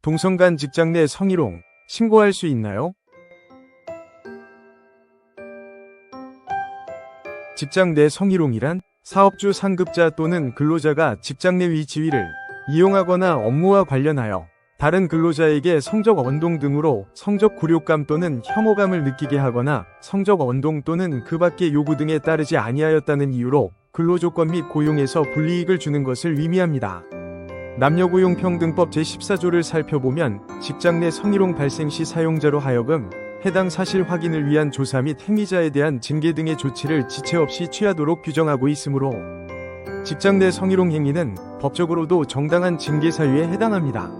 동성 간 직장 내 성희롱 신고할 수 있나요? 직장 내 성희롱이란 사업주 상급자 또는 근로자가 직장 내 위치위를 이용하거나 업무와 관련하여 다른 근로자에게 성적 언동 등으로 성적 굴욕감 또는 혐오감을 느끼게 하거나 성적 언동 또는 그 밖의 요구 등에 따르지 아니하였다는 이유로 근로조건 및 고용에서 불이익을 주는 것을 의미합니다. 남녀고용평등법 제14조를 살펴보면 직장 내 성희롱 발생 시 사용자로 하여금 해당 사실 확인을 위한 조사 및 행위자에 대한 징계 등의 조치를 지체 없이 취하도록 규정하고 있으므로 직장 내 성희롱 행위는 법적으로도 정당한 징계 사유에 해당합니다.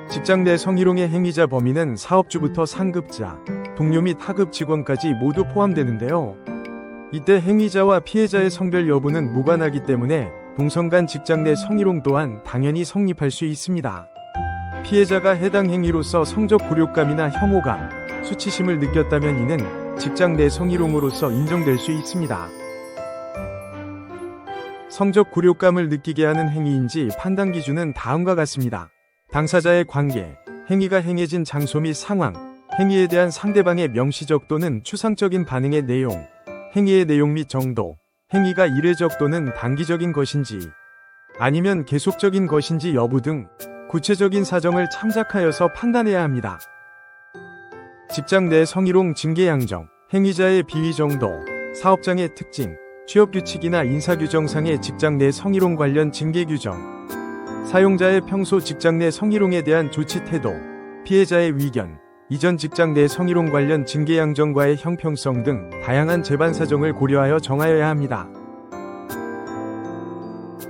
직장 내 성희롱의 행위자 범위는 사업주부터 상급자, 동료 및 하급 직원까지 모두 포함되는데요. 이때 행위자와 피해자의 성별 여부는 무관하기 때문에 동성 간 직장 내 성희롱 또한 당연히 성립할 수 있습니다. 피해자가 해당 행위로서 성적 굴욕감이나 혐오감, 수치심을 느꼈다면 이는 직장 내 성희롱으로서 인정될 수 있습니다. 성적 굴욕감을 느끼게 하는 행위인지 판단 기준은 다음과 같습니다. 당사자의 관계, 행위가 행해진 장소 및 상황, 행위에 대한 상대방의 명시적 또는 추상적인 반응의 내용, 행위의 내용 및 정도, 행위가 이례적 또는 단기적인 것인지 아니면 계속적인 것인지 여부 등 구체적인 사정을 참작하여서 판단해야 합니다. 직장 내 성희롱 징계 양정, 행위자의 비위 정도, 사업장의 특징, 취업규칙이나 인사규정상의 직장 내 성희롱 관련 징계 규정, 사용자의 평소 직장 내 성희롱에 대한 조치 태도, 피해자의 위견, 이전 직장 내 성희롱 관련 징계 양정과의 형평성 등 다양한 재반 사정을 고려하여 정하여야 합니다.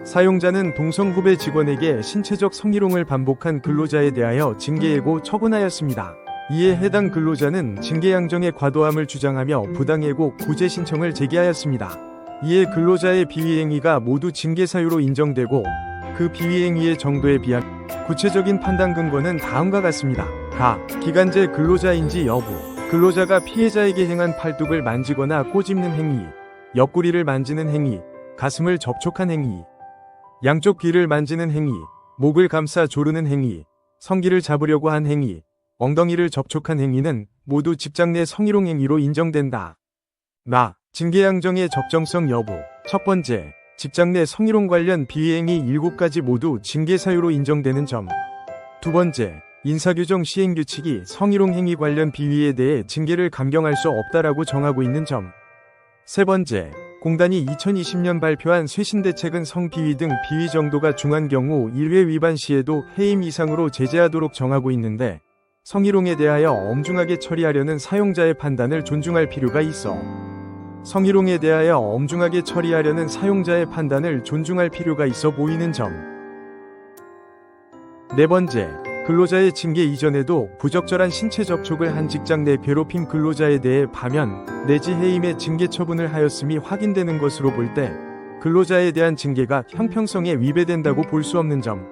사용자는 동성 후배 직원에게 신체적 성희롱을 반복한 근로자에 대하여 징계 예고 처분하였습니다. 이에 해당 근로자는 징계 양정의 과도함을 주장하며 부당해고 구제 신청을 제기하였습니다. 이에 근로자의 비위 행위가 모두 징계 사유로 인정되고 그 비위 행위의 정도에 비한 구체적인 판단 근거는 다음과 같습니다. 기간제 근로자인지 여부, 근로자가 피해자에게 행한 팔뚝을 만지거나 꼬집는 행위, 옆구리를 만지는 행위, 가슴을 접촉한 행위, 양쪽 귀를 만지는 행위, 목을 감싸 조르는 행위, 성기를 잡으려고 한 행위, 엉덩이를 접촉한 행위는 모두 직장 내 성희롱 행위로 인정된다. 징계 양정의 적정성 여부. 첫 번째, 직장 내 성희롱 관련 비위행위 7가지 모두 징계 사유로 인정되는 점. 두 번째, 인사규정 시행규칙이 성희롱 행위 관련 비위에 대해 징계를 감경할 수 없다라고 정하고 있는 점. 세 번째, 공단이 2020년 발표한 쇄신대책은 성비위 등 비위 정도가 중한 경우 1회 위반 시에도 해임 이상으로 제재하도록 정하고 있는데 성희롱에 대하여 엄중하게 처리하려는 사용자의 판단을 존중할 필요가 있어 성희롱에 대하여 엄중하게 처리하려는 사용자의 판단을 존중할 필요가 있어 보이는 점. 네 번째, 근로자의 징계 이전에도 부적절한 신체 접촉을 한 직장 내 괴롭힘 근로자에 대해 파면 내지 해임의 징계 처분을 하였음이 확인되는 것으로 볼 때 근로자에 대한 징계가 형평성에 위배된다고 볼 수 없는 점.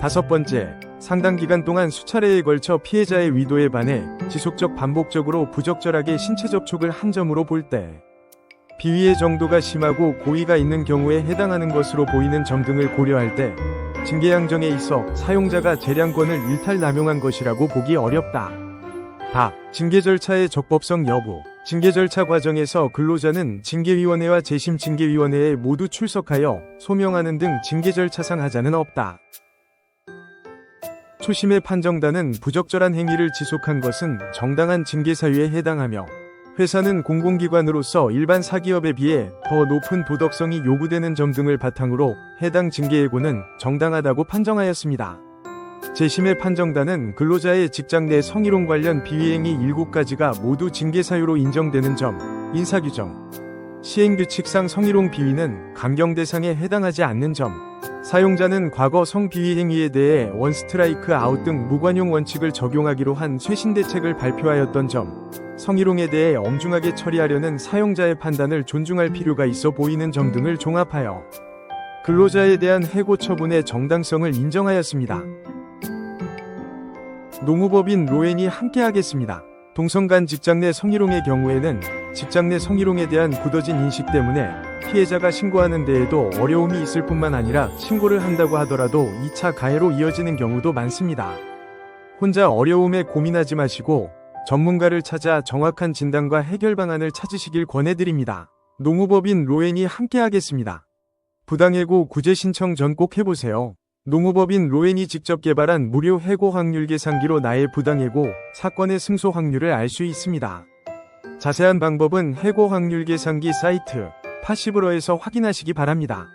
다섯 번째, 상당 기간 동안 수차례에 걸쳐 피해자의 위도에 반해 지속적 반복적으로 부적절하게 신체 접촉을 한 점으로 볼 때 비위의 정도가 심하고 고의가 있는 경우에 해당하는 것으로 보이는 점 등을 고려할 때 징계 양정에 있어 사용자가 재량권을 일탈 남용한 것이라고 보기 어렵다. 징계 절차의 적법성 여부. 징계 절차 과정에서 근로자는 징계위원회와 재심징계위원회에 모두 출석하여 소명하는 등 징계 절차상 하자는 없다. 초심의 판정단은 부적절한 행위를 지속한 것은 정당한 징계 사유에 해당하며 회사는 공공기관으로서 일반 사기업에 비해 더 높은 도덕성이 요구되는 점 등을 바탕으로 해당 징계 예고는 정당하다고 판정하였습니다. 재심의 판정단은 근로자의 직장 내 성희롱 관련 비위행위 7가지가 모두 징계 사유로 인정되는 점, 인사규정, 시행규칙상 성희롱 비위는 감경 대상에 해당하지 않는 점, 사용자는 과거 성비위 행위에 대해 원스트라이크 아웃 등 무관용 원칙을 적용하기로 한 쇄신대책을 발표하였던 점, 성희롱에 대해 엄중하게 처리하려는 사용자의 판단을 존중할 필요가 있어 보이는 점 등을 종합하여 근로자에 대한 해고 처분의 정당성을 인정하였습니다. 노무법인 로엔이 함께하겠습니다. 동성 간 직장 내 성희롱의 경우에는 직장 내 성희롱에 대한 굳어진 인식 때문에 피해자가 신고하는 데에도 어려움이 있을 뿐만 아니라 신고를 한다고 하더라도 2차 가해로 이어지는 경우도 많습니다. 혼자 어려움에 고민하지 마시고 전문가를 찾아 정확한 진단과 해결 방안을 찾으시길 권해드립니다. 농우법인 로엔이 함께하겠습니다. 부당해고 구제 신청 전 꼭 해보세요. 농우법인 로엔이 직접 개발한 무료 해고 확률 계산기로 나의 부당해고 사건의 승소 확률을 알 수 있습니다. 자세한 방법은 해고 확률 계산기 사이트 파시브러에서 확인하시기 바랍니다.